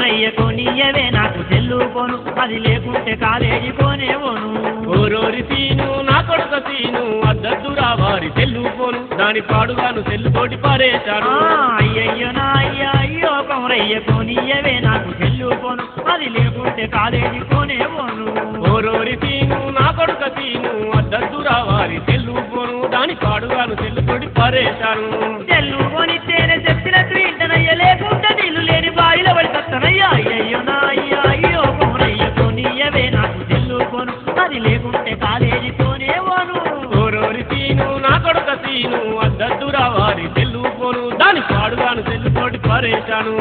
కొమరయ్య కొనియవే నాకు సెల్లు పోను అది లేకుంటే కాలేజీ పోనేవోను ఓరోరి సీను నా కొడుక సీను అద్దద్దురా వారి సెల్లు పోను దాని పాడుగాను సెల్లుతోటి పారేశాను అయ్యయ్యో నా అయ్యో కొమరయ్య కొనియవే నాకు సెల్లు పోను అది లేకుంటే కాలేజీ పోనేవోను ఓరోరి సీను నా కొడుక సీను అద్దద్దురా వారి సెల్లు పోను దాని పాడుగాను సెల్లుతోటి పారేశాను సెల్లు కొనిస్తేనే చెప్పినట్టు ఇంటనయ్య లేకుంటే నీళ్ళు లేని బాయిలో పడి తత్తనయ్యా అయ్యయ్యో నా అయ్యో కొమరయ్య కొనియవే నాకు సెల్లు పోను అది లేకుంటే కాలేజీ పోనేవోను ఓరోరి సీను నా కొడుక సీను అద్దద్దురా వారి సెల్లు పోను దాని పాడుగాను సెల్లుతోటి పారేశాను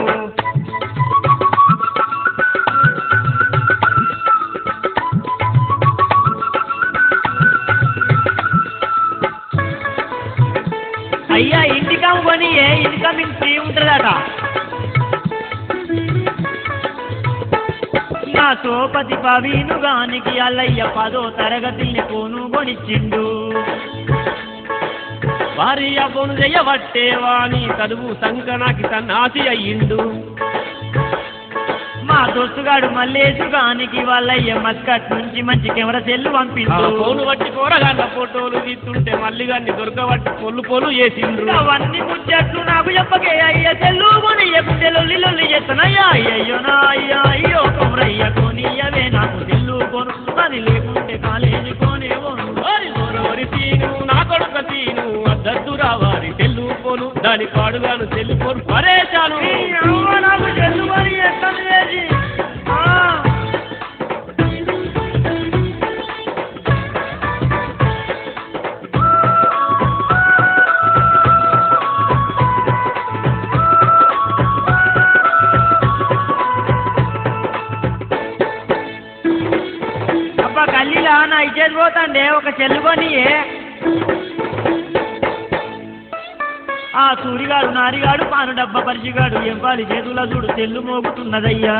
అయ్యా ఇంటికమ్ కొని ఇన్కమింగ్ ఫ్రీ ఉంటుందట నా సోపతి పవీనుగానికి అల్లయ్య 10వ తరగతిని పోను కొనిచ్చిండు భార్య పోను చెయ్యబట్టేవాని చదువు సంకనాకి సన్నాసి అయ్యిండు మా దోస్తుగాడు మల్లేసుగానికి వాళ్ళయ్య మస్కట్ నుంచి మంచి కెమెరా సెల్లు పంపిండు ఫోను బట్టి కూరగాళ్ళ ఫోటోలు తీస్తుంటే మళ్ళీ గాన్ని దొరకబట్టి పొల్లు చేసిండ్రు అవన్నీ ముచ్చట్లు నాకు చెప్పకే అయ్య సెల్లు కొనియకుంటే లొల్లి చేస్తానయ్యా అయ్యయ్యో నా అయ్యో కొమరయ్య కొనియవే నాకు సెల్లు కొను అది లేకుంటే కాలేజీ కొనేవోను ఓరోరి సీను నా కొడుక సీను అద్దద్దురా వారి సెల్లు పోను దాని పాడుగాను సెల్లు పోను పరేశాను నాకు సెల్లు కొని ఎక్కడి అబ్బా కల్లీలా నా ఇచ్చేది పోతాండే ఒక చెల్లు కొనియే ఆ సూరిగాడు నారిగాడు పాను డబ్బా పరిచిగాడు ఎంపాలి చేతుల చూడు తెల్లు మోగుతున్నదయ్యా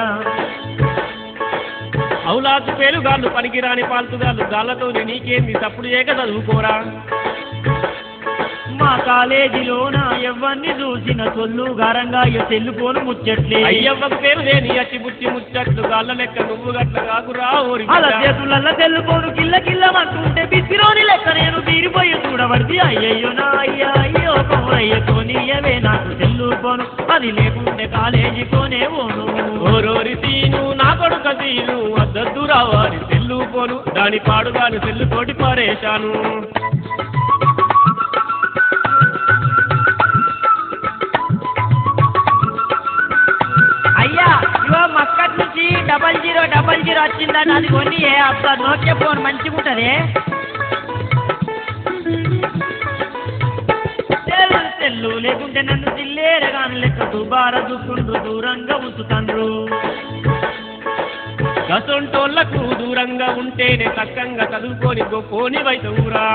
అవులాకు పేలుగాళ్ళు పనికిరాని పాల్తుగాళ్ళు గాళ్ళతో నీకేంది తప్పుడు చేయక చదువుకోరా మా కాలేజీలోన ఎవరిని చూసిన సొల్లు గారంగా తెల్లు పోను ముచ్చట్లే అయ్యవ్వకు పేరు లేని అచ్చి బుచ్చి ముచ్చట్లు గాళ్ళ లెక్క నువ్వు గట్ల కాకురా ఓరి అలా చేతులల్ల తెల్లు పోను కిల్ల మంటుంటే బిసిరోని లెక్క నేను తీరిపోయి చూడబడితే అయ్యయ్యో నా అయ్యో కొమరయ్య కొనియవే నాకు తెల్లు పోను అది లేకుంటే కాలేజీ పోనేవోను ఓరోరి సీను నా కొడుక సీను అద్దద్దురా వారి సెల్లు పోను దాని పాడుగాను సెల్లుతోటి పారేశాను అయ్యా ఇవో మస్కట్ నుంచి 0000 వచ్చిందని అది కొని అబ్బా నోకే ఫోన్ మంచిగా ఉంటది తెల్లు లేకుంటే నన్ను తిల్లేరగాని లెక్క దుబార చూస్తుండ్రు దూరంగా ఉంచుతండ్రు గసొంటోళ్లకు దూరంగా ఉంటేనే చక్కంగా చదువుకొని గొప్పోని వైతవురా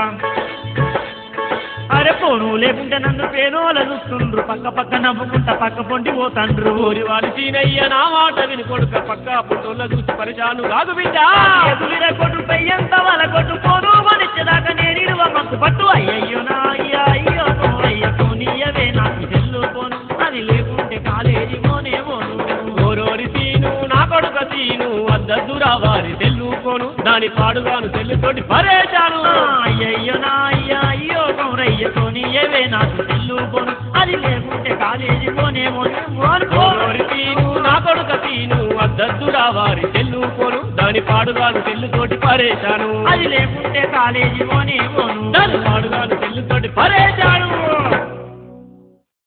అరే పోను లేకుంటే నన్ను పేనోల చూస్తుండ్రు పక్క నవ్వుకుంటా పక్క పొంటి పోతాండ్రు ఓరి వారి సీనయ్య నా మాట విని కొడుక పక్క పుట్టోళ్ళ చూసి పరిచాను కాదు బిడ్డ ఎదుర కొట్టు పెయ్యంత వాళ్ళ కొట్టు పోను కొనిచ్చేదాకా నేను మత్తు పట్టు అయ్యయ్యో నా అయ్యో కొమరయ్య కొనియవే నాకు సెల్లు పోను అది లేకుంటే కాలేజీ పోనేవోను ఓరోరి సీను నా కొడుక సీను అద్దద్దురా వారి సెల్లు పోను దాని పాడుగాను సెల్లుతోటి పరేశాను అయ్యయ్యో నా అయ్యో కొమరయ్య కొనియవే నాకు సెల్లు పోను అది లేకుంటే కాలేజీ పోనేవోను ఓరోరి సీను నా కొడుక సీను అద్దద్దురా వారి సెల్లు పోను దాని పాడుగాను సెల్లుతోటి పరేశాను అది లేకుంటే కాలేజీ పోనేవోను దాని పాడుగాను సెల్లుతోటి పరేశాను